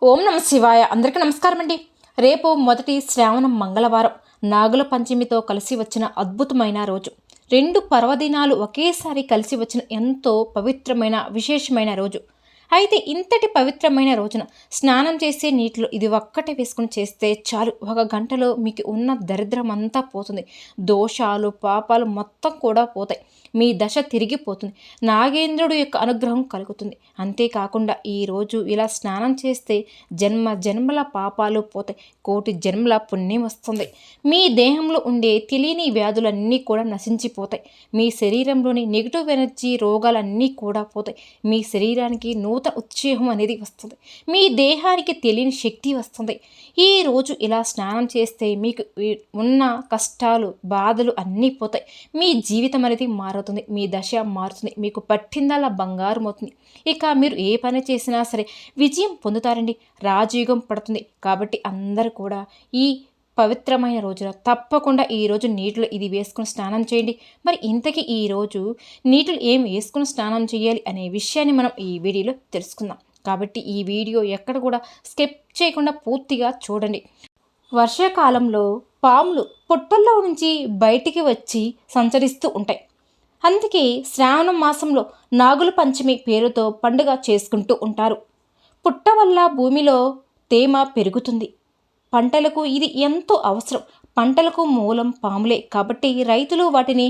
ఓం నమ శివాయ. అందరికీ నమస్కారం అండి. రేపు మొదటి శ్రావణ మంగళవారం నాగుల పంచమితో కలిసి వచ్చిన అద్భుతమైన రోజు. రెండు పర్వదినాలు ఒకేసారి కలిసి వచ్చిన ఎంతో పవిత్రమైన విశేషమైన రోజు. అయితే ఇంతటి పవిత్రమైన రోజున స్నానం చేసే నీటిలో ఇది ఒక్కటే వేసుకుని చేస్తే చాలు, ఒక గంటలో మీకు ఉన్న దరిద్రం అంతా పోతుంది. దోషాలు పాపాలు మొత్తం కూడా పోతాయి. మీ దశ తిరిగిపోతుంది. నాగేంద్రుడు యొక్క అనుగ్రహం కలుగుతుంది. అంతేకాకుండా ఈరోజు ఇలా స్నానం చేస్తే జన్మ జన్మల పాపాలు పోతాయి, కోటి జన్మల పుణ్యం వస్తుంది. మీ దేహంలో ఉండే తెలియని వ్యాధులన్నీ కూడా నశించిపోతాయి. మీ శరీరంలోని నెగిటివ్ ఎనర్జీ రోగాలన్నీ కూడా పోతాయి. మీ శరీరానికి నూతన ఉత్సాహం అనేది వస్తుంది. మీ దేహానికి తెలియని శక్తి వస్తుంది. ఈరోజు ఇలా స్నానం చేస్తే మీకు ఉన్న కష్టాలు బాధలు అన్నీ పోతాయి. మీ జీవితం అనేది మారుతుంది. మీ దశ మారుతుంది. మీకు పట్టిందల్లా బంగారం అవుతుంది. ఇక మీరు ఏ పని చేసినా సరే విజయం పొందుతారండి. రాజయోగం పడుతుంది. కాబట్టి అందరూ కూడా ఈ పవిత్రమైన రోజున తప్పకుండా ఈరోజు నీటిలో ఇది వేసుకుని స్నానం చేయండి. మరి ఇంతకీ ఈరోజు నీటిలో ఏం వేసుకుని స్నానం చేయాలి అనే విషయాన్ని మనం ఈ వీడియోలో తెలుసుకుందాం. కాబట్టి ఈ వీడియో ఎక్కడ కూడా స్కిప్ చేయకుండా పూర్తిగా చూడండి. వర్షాకాలంలో పాములు పుట్టల్లో నుంచి బయటికి వచ్చి సంచరిస్తూ ఉంటాయి. అందుకే శ్రావణ మాసంలో నాగుల పంచమి పేరుతో పండుగ చేసుకుంటూ ఉంటారు. పుట్ట వల్ల భూమిలో తేమ పెరుగుతుంది. పంటలకు ఇది ఎంతో అవసరం. పంటలకు మూలం పాములే కాబట్టి రైతులు వాటిని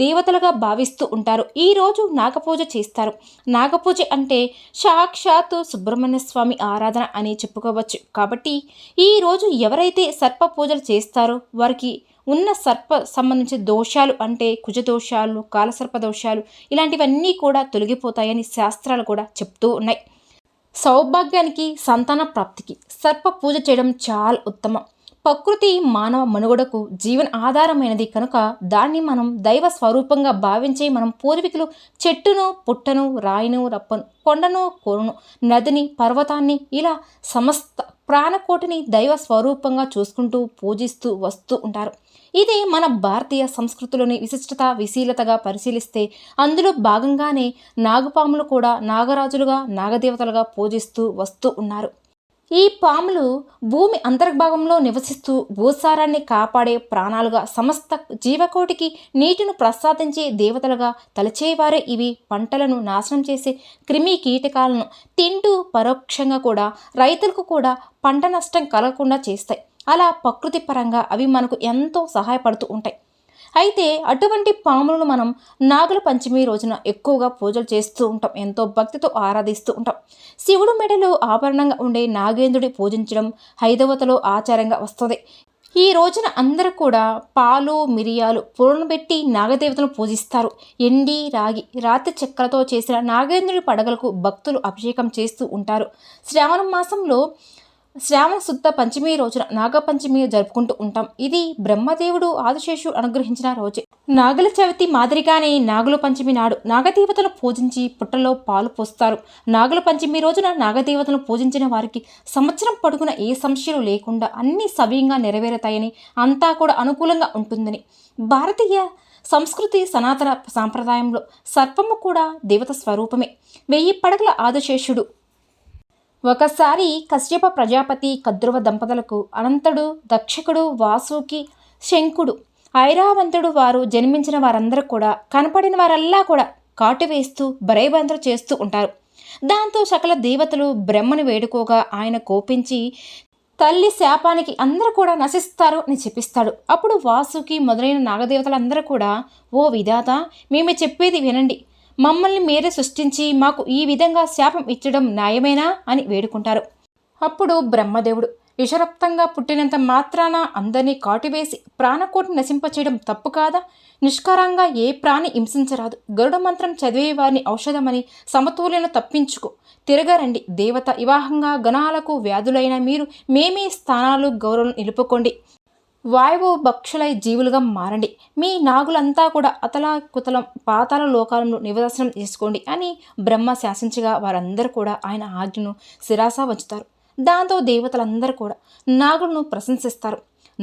దేవతలుగా భావిస్తూ ఉంటారు. ఈరోజు నాగపూజ చేస్తారు. నాగపూజ అంటే సాక్షాత్తు సుబ్రహ్మణ్య స్వామి ఆరాధన అని చెప్పుకోవచ్చు. కాబట్టి ఈరోజు ఎవరైతే సర్ప పూజలు చేస్తారో వారికి ఉన్న సర్ప సంబంధించిన దోషాలు అంటే కుజదోషాలు, కాలసర్ప దోషాలు ఇలాంటివన్నీ కూడా తొలగిపోతాయని శాస్త్రాలు కూడా చెప్తూ ఉన్నాయి. సౌభాగ్యానికి, సంతాన ప్రాప్తికి సర్ప పూజ చేయడం చాలా ఉత్తమం. ప్రకృతి మానవ మనుగడకు జీవన ఆధారమైనది కనుక దాన్ని మనం దైవ స్వరూపంగా భావించే మనం పూర్వీకులు చెట్టును, పుట్టను, రాయిను, రప్పను, కొండను, కోరును, నదిని, పర్వతాన్ని ఇలా సమస్త ప్రాణకోటిని దైవ స్వరూపంగా చూసుకుంటూ పూజిస్తూ వస్తూ ఉంటారు. ఇదే మన భారతీయ సంస్కృతిలోని విశిష్టత విశీలతగా పరిశీలిస్తే అందులో భాగంగానే నాగుపాములు కూడా నాగరాజులుగా నాగదేవతలుగా పూజిస్తూ వస్తూ ఉన్నారు. ఈ పాములు భూమి అంతర్భాగంలో నివసిస్తూ భూసారాన్ని కాపాడే ప్రాణాలుగా సమస్త జీవకోటికి నీటిని ప్రసాదించే దేవతలుగా తలచేవారే. ఇవి పంటలను నాశనం చేసే క్రిమి కీటకాలను తింటూ పరోక్షంగా కూడా రైతులకు కూడా పంట నష్టం కలగకుండా చేస్తాయి. అలా ప్రకృతి పరంగా అవి మనకు ఎంతో సహాయపడుతూ ఉంటాయి. అయితే అటువంటి పాములను మనం నాగుల పంచమి రోజున ఎక్కువగా పూజలు చేస్తూ ఉంటాం. ఎంతో భక్తితో ఆరాధిస్తూ ఉంటాం. శివుడు మెడలో ఆభరణంగా ఉండే నాగేంద్రుడి పూజించడం హైదవతలో ఆచారంగా వస్తుంది. ఈ రోజున అందరూ కూడా పాలు మిరియాలు పురణబెట్టి నాగదేవతను పూజిస్తారు. ఎండి రాగి రాతి చెక్కలతో చేసిన నాగేంద్రుడి పడగలకు భక్తులు అభిషేకం చేస్తూ ఉంటారు. శ్రావణ మాసంలో శ్రావణ శుద్ధ పంచమి రోజున నాగపంచమి జరుపుకుంటూ ఉంటాం. ఇది బ్రహ్మదేవుడు ఆదిశేషుడు అనుగ్రహించిన రోజే. నాగుల చవితి మాదిరిగానే నాగుల పంచమి నాడు నాగదేవతను పూజించి పుట్టలో పాలు పోస్తారు. నాగుల పంచమి రోజున నాగదేవతను పూజించిన వారికి సంవత్సరం పొడుగున ఏ సమస్యలు లేకుండా అన్ని సవ్యంగా నెరవేరుతాయని, అంతా కూడా అనుకూలంగా ఉంటుందని భారతీయ సంస్కృతి సనాతన సాంప్రదాయంలో సర్పము కూడా దేవత స్వరూపమే. 1000 పడగల ఆదిశేషుడు. ఒకసారి కశ్యప ప్రజాపతి కద్రువ దంపతులకు అనంతుడు, దక్షకుడు, వాసుకి, శంకుడు, ఐరావంతుడు వారు జన్మించిన వారందరూ కూడా కనపడిన వారల్లా కూడా కాటు వేస్తూ భయభ్రాంతులు చేస్తూ ఉంటారు. దాంతో సకల దేవతలు బ్రహ్మను వేడుకోగా ఆయన కోపించి తల్లి శాపానికి అందరూ కూడా నశిస్తారు అని చెప్పిస్తాడు. అప్పుడు వాసుకి మొదలైన నాగదేవతలందరూ కూడా, ఓ విధాత, మేము చెప్పేది వినండి. మమ్మల్ని మీరే సృష్టించి మాకు ఈ విధంగా శాపం ఇచ్చడం న్యాయమేనా అని వేడుకుంటారు. అప్పుడు బ్రహ్మదేవుడు, విషరక్తంగా పుట్టినంత మాత్రాన అందరినీ కాటివేసి ప్రాణకోటిని నశింపచేయడం తప్పు కాదా? నిష్కారంగా ఏ ప్రాణి హింసించరాదు. గరుడ మంత్రం చదివే వారిని ఔషధమని సమతుల్యను తప్పించుకో. తిరగరండి దేవత వివాహంగా గణాలకు వ్యాధులైన మీరు మేమే స్థానాలు గౌరవం నిలుపుకోండి. వాయువు భక్షులై జీవులుగా మారండి. మీ నాగులంతా కూడా అతలాకుతలం పాతాల లోకాలను నివదర్శనం చేసుకోండి అని బ్రహ్మ శాసించగా వారందరూ కూడా ఆయన ఆజ్ఞను శిరాస వంచుతారు. దాంతో దేవతలందరూ కూడా నాగులను ప్రశంసిస్తారు.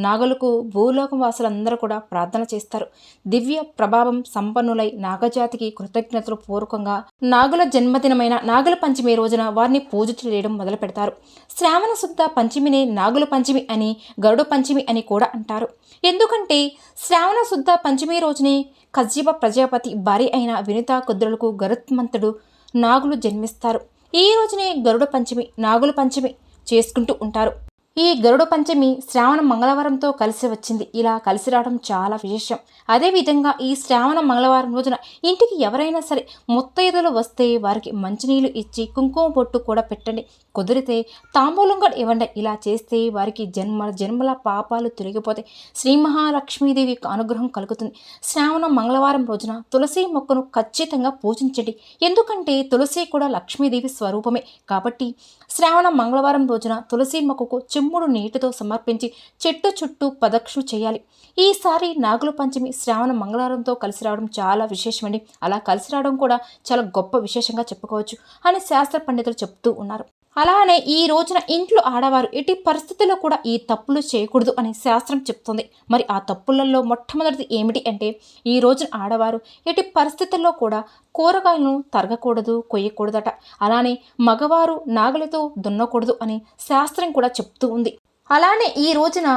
నాగులకు భూలోకం వాసులందరూ కూడా ప్రార్థన చేస్తారు. దివ్య ప్రభావం సంపన్నులై నాగజాతికి కృతజ్ఞతలు పూర్వకంగా నాగుల జన్మదినమైన నాగుల పంచమి రోజున వారిని పూజ చేయడం మొదలు పెడతారు. శ్రావణ శుద్ధ పంచమినే నాగుల పంచమి అని, గరుడ పంచమి అని కూడా అంటారు. ఎందుకంటే శ్రావణ శుద్ధ పంచమి రోజునే కశ్యప ప్రజాపతి భార్య అయిన వినితా కుద్రులకు గరుత్మంతుడు నాగులు జన్మిస్తారు. ఈ రోజునే గరుడ పంచమి, నాగుల పంచమి చేసుకుంటూ ఉంటారు. ఈ గరుడ పంచమి శ్రావణ మంగళవారంతో కలిసి వచ్చింది. ఇలా కలిసి రావడం చాలా విశేషం. అదేవిధంగా ఈ శ్రావణ మంగళవారం రోజున ఇంటికి ఎవరైనా సరే ముత్తైదులు వస్తే వారికి మంచినీళ్ళు ఇచ్చి కుంకుమ బొట్టు కూడా పెట్టండి. కుదిరితే తాంబూలం కూడా ఇవ్వండి. ఇలా చేస్తే వారికి జన్మల పాపాలు తొలగిపోతాయి. శ్రీ మహాలక్ష్మీదేవి యొక్క అనుగ్రహం కలుగుతుంది. శ్రావణ మంగళవారం రోజున తులసి మొక్కను ఖచ్చితంగా పూజించండి. ఎందుకంటే తులసి కూడా లక్ష్మీదేవి స్వరూపమే. కాబట్టి శ్రావణ మంగళవారం రోజున తులసి మొక్కకు చెమ్ముడు నీటితో సమర్పించి చెట్టు చుట్టూ ప్రదక్షిణ చేయాలి. ఈసారి నాగుల పంచమి శ్రావణ మంగళవారంతో కలిసి రావడం చాలా విశేషమండి. అలా కలిసి రావడం కూడా చాలా గొప్ప విశేషంగా చెప్పుకోవచ్చు అని శాస్త్ర పండితులు చెప్తూ ఉన్నారు. అలానే ఈ రోజున ఇంట్లో ఆడవారు ఎట్టి పరిస్థితుల్లో కూడా ఈ తప్పులు చేయకూడదు అని శాస్త్రం చెప్తుంది. మరి ఆ తప్పులలో మొట్టమొదటిది ఏమిటి అంటే, ఈ రోజున ఆడవారు ఎట్టి పరిస్థితుల్లో కూడా కూరగాయలను తరగకూడదు, కొయ్యకూడదట. అలానే మగవారు నాగలితో దున్నకూడదు అని శాస్త్రం కూడా చెప్తూ ఉంది. అలానే ఈ రోజున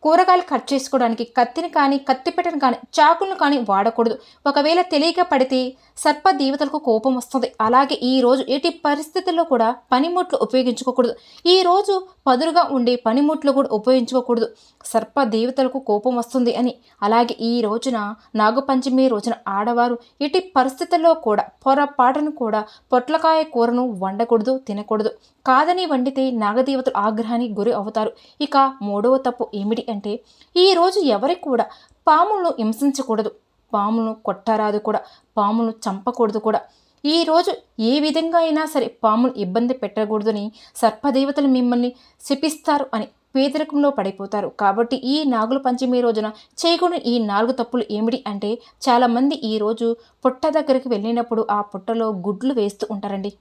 కూరగాయలు కట్ చేసుకోవడానికి కత్తిని కానీ, కత్తిపెట్టను కానీ, చాకులను కానీ వాడకూడదు. ఒకవేళ తెలియక పడితే సర్ప దేవతలకు కోపం వస్తుంది. అలాగే ఈ రోజు ఎట్టి పరిస్థితుల్లో కూడా పనిముట్లు ఉపయోగించుకోకూడదు. ఈ రోజు పదురుగా ఉండే పనిముట్లు కూడా ఉపయోగించుకోకూడదు. సర్ప దేవతలకు కోపం వస్తుంది అని. అలాగే ఈ రోజున నాగపంచమి రోజున ఆడవారు ఎట్టి పరిస్థితుల్లో కూడా పొరపాటును కూడా పొట్లకాయ కూరను వండకూడదు, తినకూడదు. కాదని వండితే నాగదేవతలు ఆగ్రహానికి గురి అవుతారు. ఇక మూడవ తప్పు ఏమిటి అంటే, ఈరోజు ఎవరికి కూడా పాములను హింసించకూడదు, పాములను కొట్టరాదు కూడా, పాములను చంపకూడదు కూడా. ఈరోజు ఏ విధంగా అయినా సరే పాములు ఇబ్బంది పెట్టకూడదని సర్పదేవతలు మిమ్మల్ని శపిస్తారు అని పేదరికంలో పడిపోతారు. కాబట్టి ఈ నాగుల పంచమి రోజున చేయకూడని ఈ 4 తప్పులు ఏమిటి అంటే, చాలామంది ఈరోజు పుట్ట దగ్గరికి వెళ్ళినప్పుడు ఆ పుట్టలో గుడ్లు వేస్తూ ఉంటారండి.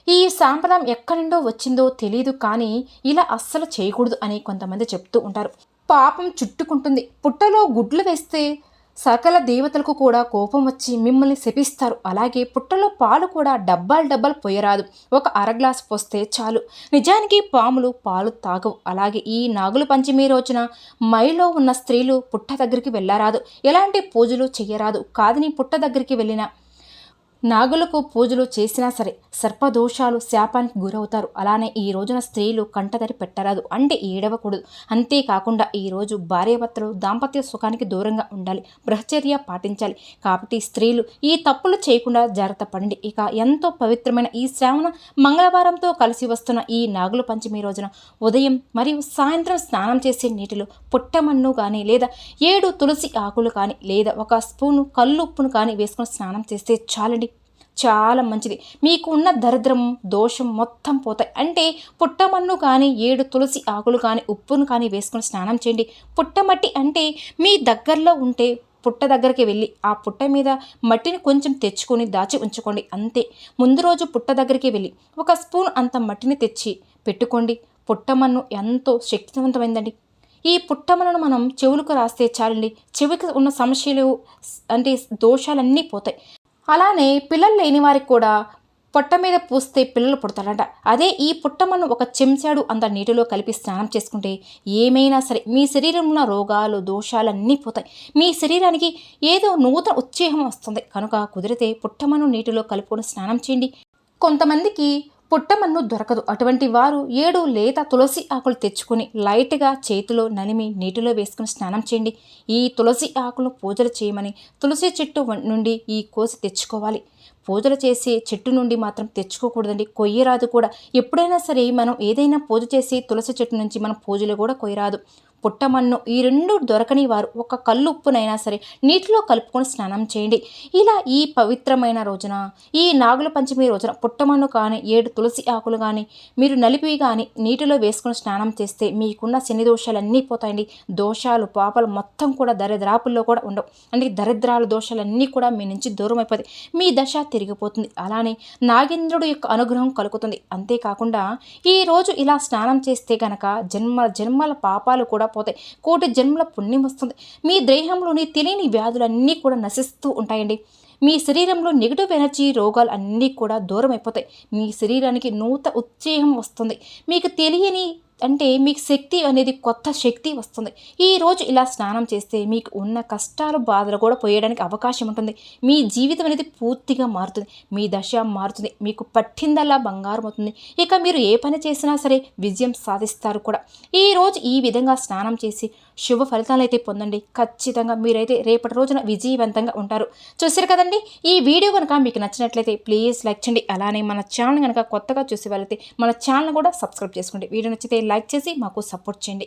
ఈ సాంప్రదాయం ఎక్కడి నుండో వచ్చిందో తెలియదు, కానీ ఇలా అస్సలు చేయకూడదు అని కొంతమంది చెప్తూ ఉంటారు. పాపం చుట్టుకుంటుంది. పుట్టలో గుడ్లు వేస్తే సకల దేవతలకు కూడా కోపం వచ్చి మిమ్మల్ని శపిస్తారు. అలాగే పుట్టలో పాలు కూడా డబ్బాలు పోయరాదు, ఒక అరగ్లాస్ పోస్తే చాలు. నిజానికి పాములు పాలు తాగవు. అలాగే ఈ నాగుల పంచమి రోజున మైలో ఉన్న స్త్రీలు పుట్ట దగ్గరికి వెళ్ళరాదు, ఎలాంటి పూజలు చెయ్యరాదు. కాదని పుట్ట దగ్గరికి వెళ్ళిన నాగులకు పూజలు చేసినా సరే సర్పదోషాలు శాపానికి గురవుతారు. అలానే ఈ రోజున స్త్రీలు కంటతడి పెట్టరాదు, అంటే ఏడవకూడదు. అంతేకాకుండా ఈరోజు భార్యాభర్తలు దాంపత్య సుఖానికి దూరంగా ఉండాలి, బ్రహ్మచర్య పాటించాలి. కాబట్టి స్త్రీలు ఈ తప్పులు చేయకుండా జాగ్రత్త పడండి. ఇక ఎంతో పవిత్రమైన ఈ శ్రావణ మంగళవారంతో కలిసి వస్తున్న ఈ నాగుల పంచమి రోజున ఉదయం మరియు సాయంత్రం స్నానం చేసే నీటిలో పుట్టమన్ను కానీ, లేదా 7 తులసి ఆకులు కానీ, లేదా 1 స్పూను కల్లుప్పును కానీ వేసుకొని స్నానం చేస్తే చాలండి. చాలా మంచిది. మీకు ఉన్న దరిద్రం దోషం మొత్తం పోతాయి. అంటే పుట్టమన్ను కానీ, 7 తులసి ఆకులు కానీ, ఉప్పును కానీ వేసుకొని స్నానం చేయండి. పుట్టమట్టి అంటే మీ దగ్గరలో ఉంటే పుట్ట దగ్గరికి వెళ్ళి ఆ పుట్ట మీద మట్టిని కొంచెం తెచ్చుకొని దాచి ఉంచుకోండి. అంతే. ముందు రోజు పుట్ట దగ్గరికి వెళ్ళి 1 స్పూన్ అంత మట్టిని తెచ్చి పెట్టుకోండి. పుట్టమన్ను ఎంతో శక్తివంతమైందండి. ఈ పుట్టమన్నును మనం చెవులకు రాస్తే చాలండి, చెవికి ఉన్న సమస్యలు అంటే దోషాలన్నీ పోతాయి. అలానే పిల్లలు లేని వారికి కూడా పొట్ట మీద పూస్తే పిల్లలు పుడతారంట. అదే ఈ పుట్టమన్ను 1 చెంచాడు అంత నీటిలో కలిపి స్నానం చేసుకుంటే ఏమైనా సరే మీ శరీరంలో ఉన్న రోగాలు దోషాలన్నీ పోతాయి. మీ శరీరానికి ఏదో నూతన ఉత్సాహం వస్తుంది. కనుక కుదిరితే పుట్టమన్ను నీటిలో కలుపుకొని స్నానం చేయండి. కొంతమందికి పుట్టమన్ను దొరకదు. అటువంటి వారు 7 లేత తులసి ఆకులు తెచ్చుకొని లైట్గా చేతిలో నలిమి నీటిలో వేసుకుని స్నానం చేయండి. ఈ తులసి ఆకులను పూజలు చేయమని తులసి చెట్టు నుండి ఈ కోసి తెచ్చుకోవాలి. పూజలు చేసే చెట్టు నుండి మాత్రం తెచ్చుకోకూడదండి, కొయ్యరాదు కూడా. ఎప్పుడైనా సరే మనం ఏదైనా పూజ చేసి తులసి చెట్టు నుంచి మనం పూజలు కూడా కొయ్యరాదు. పుట్టమన్ను ఈ 2 దొరకని వారు 1 కల్లు ఉప్పునైనా సరే నీటిలో కలుపుకొని స్నానం చేయండి. ఇలా ఈ పవిత్రమైన రోజున, ఈ నాగుల పంచమి రోజున పుట్టమన్ను కానీ, 7 తులసి ఆకులు కానీ మీరు నలిపి కానీ నీటిలో వేసుకొని స్నానం చేస్తే మీకున్న శని దోషాలన్నీ పోతాయండి. దోషాలు పాపాలు మొత్తం కూడా దరిద్రాపుల్లో కూడా ఉండవు. అంటే దరిద్రాల దోషాలన్నీ కూడా మీ నుంచి దూరం అయిపోతాయి. మీ దశ తిరిగిపోతుంది. అలానే నాగేంద్రుడు యొక్క అనుగ్రహం కలుగుతుంది. అంతేకాకుండా ఈరోజు ఇలా స్నానం చేస్తే గనక జన్మల పాపాలు కూడా పోతాయి. కోటి జన్మల పుణ్యం వస్తుంది. మీ దేహంలోని తెలియని వ్యాధులన్నీ కూడా నశిస్తూ ఉంటాయండి. మీ శరీరంలో నెగిటివ్ ఎనర్జీ రోగాలు అన్నీ కూడా దూరం అయిపోతాయి. మీ శరీరానికి ఉత్సాహం వస్తుంది. మీకు తెలియని అంటే మీకు శక్తి అనేది కొత్త శక్తి వస్తుంది. ఈరోజు ఇలా స్నానం చేస్తే మీకు ఉన్న కష్టాలు బాధలు కూడా పోయడానికి అవకాశం ఉంటుంది. మీ జీవితం అనేది పూర్తిగా మారుతుంది. మీ దశ మారుతుంది. మీకు పట్టిందల్లా బంగారం అవుతుంది. ఇక మీరు ఏ పని చేసినా సరే విజయం సాధిస్తారు కూడా. ఈరోజు ఈ విధంగా స్నానం చేసి శుభ ఫలితాలు అయితే పొందండి. ఖచ్చితంగా మీరైతే రేపటి రోజున విజయవంతంగా ఉంటారు. చూసారు కదండి. ఈ వీడియో కనుక మీకు నచ్చినట్లయితే ప్లీజ్ లైక్ చేయండి. అలానే మన ఛానల్ కనుక కొత్తగా చూసే వాళ్ళైతే మన ఛానల్ కూడా సబ్స్క్రైబ్ చేసుకోండి. వీడియో నచ్చితే లైక్ చేసి మాకు సపోర్ట్ చేయండి.